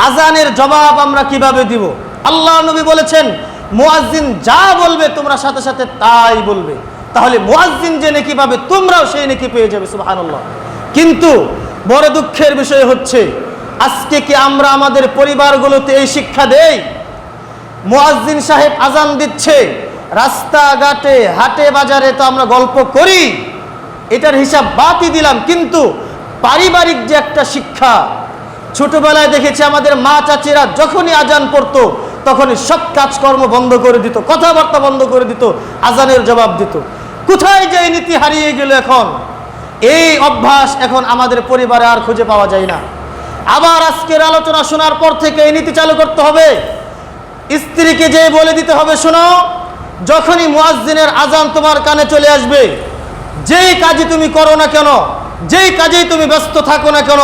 আজানের জবাব আমরা কিভাবে দিব? আল্লাহ নবী বলেছেন, মুয়াজ্জিন যা বলবে তোমরা সাথে সাথে তাই বলবে, তাহলে মুয়াজ্জিন যে নেকি পাবে তোমরাও সেই নেকি পেয়ে যাবে। সুবহানাল্লাহ। কিন্তু বড় দুঃখের বিষয় হচ্ছে, আজকে কি আমরা আমাদের পরিবারগুলোতে এই শিক্ষা দেই? মুয়াজ্জিন সাহেব আজান দিচ্ছে, রাস্তাঘাটে হাটে বাজারে তো আমরা গল্প করি, এটার হিসাব বাদই দিলাম, কিন্তু পারিবারিক যে একটা শিক্ষা, ছোটবেলায় দেখেছি আমাদের মা চাচিরা যখনই আজান পড়তো তখনই সব কাজকর্ম বন্ধ করে দিত, কথাবার্তা বন্ধ করে দিত, আজানের জবাব দিত। কোথায় যে এই নীতি হারিয়ে গেল এখন? এই অভ্যাস এখন আমাদের পরিবারে আর খুঁজে পাওয়া যায় না। আবার আজকের আলোচনা শোনার পর থেকে এই নীতি চালু করতে হবে। স্ত্রীকে যে বলে দিতে হবে, শোনো, যখনই মুয়াজ্জিনের আজান তোমার কানে চলে আসবে, যেই কাজই তুমি করো না কেন, যেই কাজেই তুমি ব্যস্ত থাকো না কেন,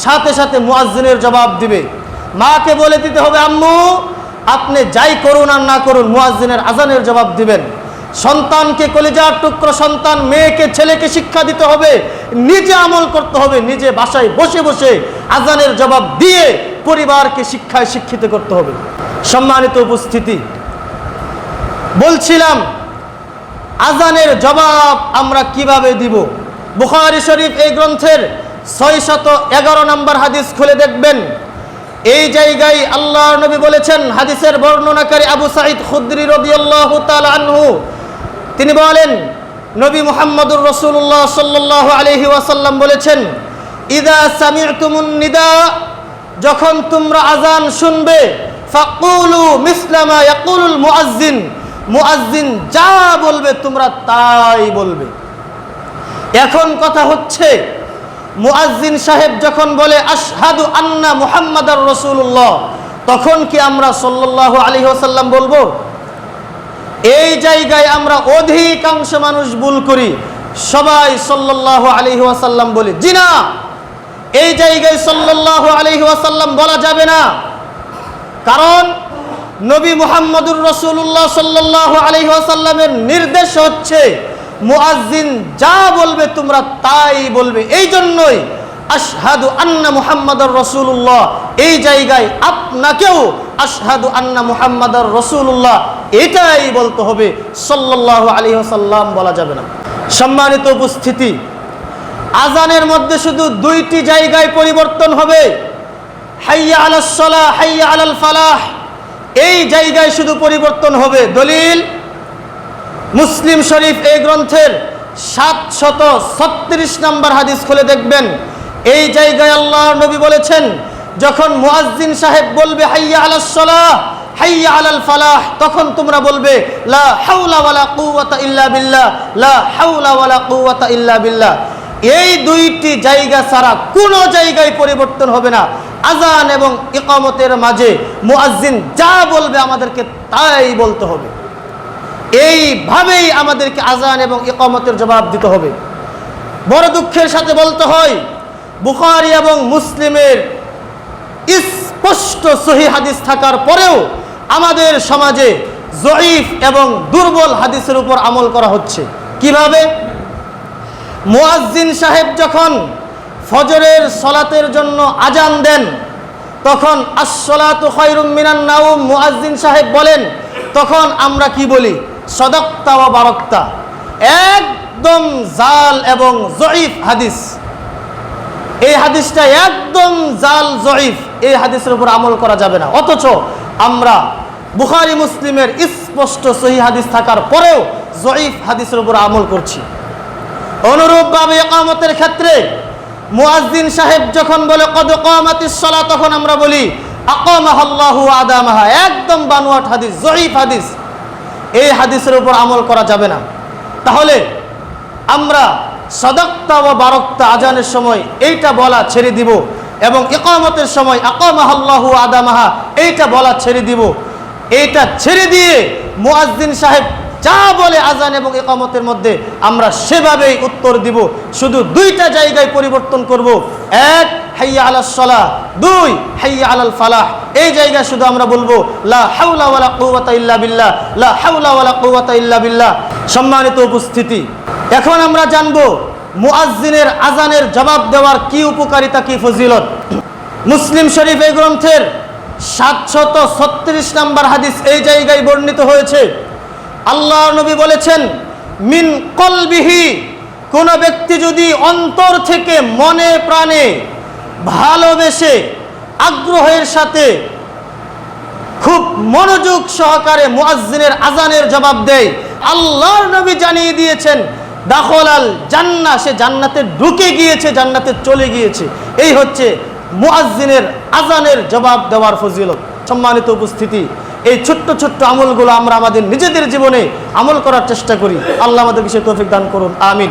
সাথে সাথে মুয়াজ্জিনের জবাব দিবে। মাকে বলে দিতে হবে, আম্মু আপনি যাই করুন আর না করুন মুয়াজ্জিনের আজানের জবাব দিবেন। সন্তানকে, কলিজার টুকরো সন্তান, মেয়েকে, ছেলেকে শিক্ষা দিতে হবে, নিজে আমল করতে হবে, নিজে বাসায় বসে বসে আজানের জবাব দিয়ে পরিবারকে শিক্ষায় শিক্ষিত করতে হবে। সম্মানিত উপস্থিতি, বলছিলাম আজানের জবাব আমরা কিভাবে দিব। বুখারী শরীফ এই গ্রন্থের 611 নম্বর হাদিস খুলে দেখবেন। এই জায়গায় আল্লাহর নবী বলেছেন, হাদিসের বর্ণনাকারী আবু সাঈদ খুদরি রাদিয়াল্লাহু তাআলা আনহু, তিনি বলেন, নবী মুহাম্মদুর রাসূলুল্লাহ সাল্লাল্লাহু আলাইহি ওয়াসাল্লাম বলেছেন, ইযা সামি'তুমুন নিদা, যখন তোমরা আজান শুনবে, ফাকুলু মিসলা মা ইয়াকুলুল মুয়াজ্জিন, মুয়াজ্জিন যা বলবে তোমরা তাই বলবে। এখন কথা হচ্ছে, মুয়াজ্জিন সাহেব যখন বলে আশহাদু আন্না মুহাম্মাদার রাসূলুল্লাহ, তখন কি আমরা সাল্লাল্লাহু আলাইহি ওয়াসাল্লাম বলবো? এই জায়গায় আমরা অধিকাংশ মানুষ ভুল করি, সবাই সাল্লাল্লাহু আলাইহি ওয়াসাল্লাম বলি। জি না, এই জায়গায় সাল্লাল্লাহু আলাইহি ওয়াসাল্লাম বলা যাবে না, কারণ নবী মুহাম্মদুর রাসূলুল্লাহ সাল্লাল্লাহু আলাইহি ওয়াসাল্লামের নির্দেশ হচ্ছে মুয়াজ্জিন যা বলবে তোমরা তাই বলবে। এই জন্যই আশহাদু আন্না মুহাম্মাদার রাসূলুল্লাহ, এই জায়গায় আপনাকেও আশহাদু আন্না মুহাম্মাদার রাসূলুল্লাহ এটাই বলতে হবে, সাল্লাল্লাহু আলাইহি ওয়াসাল্লাম বলা যাবে না। সম্মানিত উপস্থিতি, আজানের মধ্যে শুধু দুইটি জায়গায় পরিবর্তন হবে, হাইয়া আলাস সালাহ, হাইয়া আলাল ফালাহ, এই জায়গায় শুধু পরিবর্তন হবে। দলিল মুসলিম শরীফ এই গ্রন্থের 736 নম্বর হাদিস খুলে দেখবেন। এই জায়গায় আল্লাহর নবী বলেছেন, যখন মুয়াজ্জিন সাহেব বলবে হাইয়া আলাস সালাহ, হাইয়া আলাল ফালাহ, তখন তোমরা বলবে লা হাওলা ওয়ালা কুওয়াতা ইল্লা বিল্লাহ, লা হাওলা ওয়ালা কুওয়াতা ইল্লা বিল্লাহ। এই দুইটি জায়গা ছাড়া কোনো জায়গায় পরিবর্তন হবে না। আজান এবং ইকামতের মাঝে মুয়াজ্জিন যা বলবে আমাদেরকে তাই বলতে হবে। এইভাবেই আমাদেরকে আজান এবং ইকামতের জবাব দিতে হবে। বড় দুঃখের সাথে বলতে হয়, বুখারী এবং মুসলিমের স্পষ্ট সহিহ হাদিস থাকার পরেও আমাদের সমাজে জয়ীফ এবং দুর্বল হাদিসের উপর আমল করা হচ্ছে। কিভাবে? মুয়াজ্জিন সাহেব যখন ফজরের সালাতের জন্য আজান দেন, তখন আস-সালাতু খায়রুম মিনান নাওম মুয়াজ্জিন সাহেব বলেন, তখন আমরা কি বলি? সাদাক্তা ওয়া বারাকতা। একদম জাল এবং জয়ীফ হাদিস। এই হাদিসটা একদম জাল, জয়ীফ, এই হাদিসের উপর আমল করা যাবে না। অথচ আমরা বুখারী মুসলিমের স্পষ্ট সহিহ হাদিস থাকার পরেও জয়ীফ হাদিসের উপর আমল করছি। অনুরূপভাবে ইকামতের ক্ষেত্রে মুয়াজ্জিন সাহেব যখন বলে কদ কামাতিস সালাহ, তখন আমরা বলি আকামাহাল্লাহু ওয়া আদামাহা। একদম বানোয়াট হাদিস, জয়ীফ হাদিস। এই হাদিসের উপর আমল করা যাবে না। তাহলে আমরা সাদাক্তা ওয়া বারাকতা আজানের সময় এইটা বলা ছেড়ে দিব, এবং ইকামতের সময় আকামাহাল্লাহু ওয়া আদামাহা এইটা বলা ছেড়ে দিব। এইটা ছেড়ে দিয়ে মুয়াজ্জিন সাহেব যা বলে আজান এবং ইকামতের মধ্যে আমরা সেভাবেই উত্তর দিব। শুধু দুইটা জায়গায় পরিবর্তন করব, এক হাইয়া আলাস সালাহ, দুই হাইয়া আলাল ফালাহ। এই জায়গায় শুধু আমরা বলবো লা হাওলা ওয়ালা কুওয়াতা ইল্লা বিল্লাহ, লা হাওলা ওয়ালা কুওয়াতা ইল্লা বিল্লাহ। সম্মানিত উপস্থিতি, এখন আমরা জানবো মুয়াজ্জিনের আজানের জবাব দেওয়ার কি উপকারিতা, কি ফজিলত। মুসলিম শরীফ এই গ্রন্থের 736 নম্বর হাদিস এই জায়গায় বর্ণিত হয়েছে। আল্লাহর নবী বলেছেন, মিন কলবিহি, কোন ব্যক্তি যদি অন্তর থেকে মনে প্রাণে ভালোবেসে আগ্রহের সাথে খুব মনোযোগ সহকারে মুয়াজ্জিনের আজানের জবাব দেয়, আল্লাহর নবী জানিয়ে দিয়েছেন দাখলাল জান্নাহ, সে জান্নাতে ঢুকে গিয়েছে, জান্নাতে চলে গিয়েছে। এই হচ্ছে মুয়াজ্জিনের আজানের জবাব দেওয়ার ফজিলত। সম্মানিত উপস্থিতি, এই ছোট্ট ছোট্ট আমলগুলো আমরা আমাদের নিজেদের জীবনে আমল করার চেষ্টা করি। আল্লাহ আমাদেরকে সে তৌফিক দান করুন, আমিন।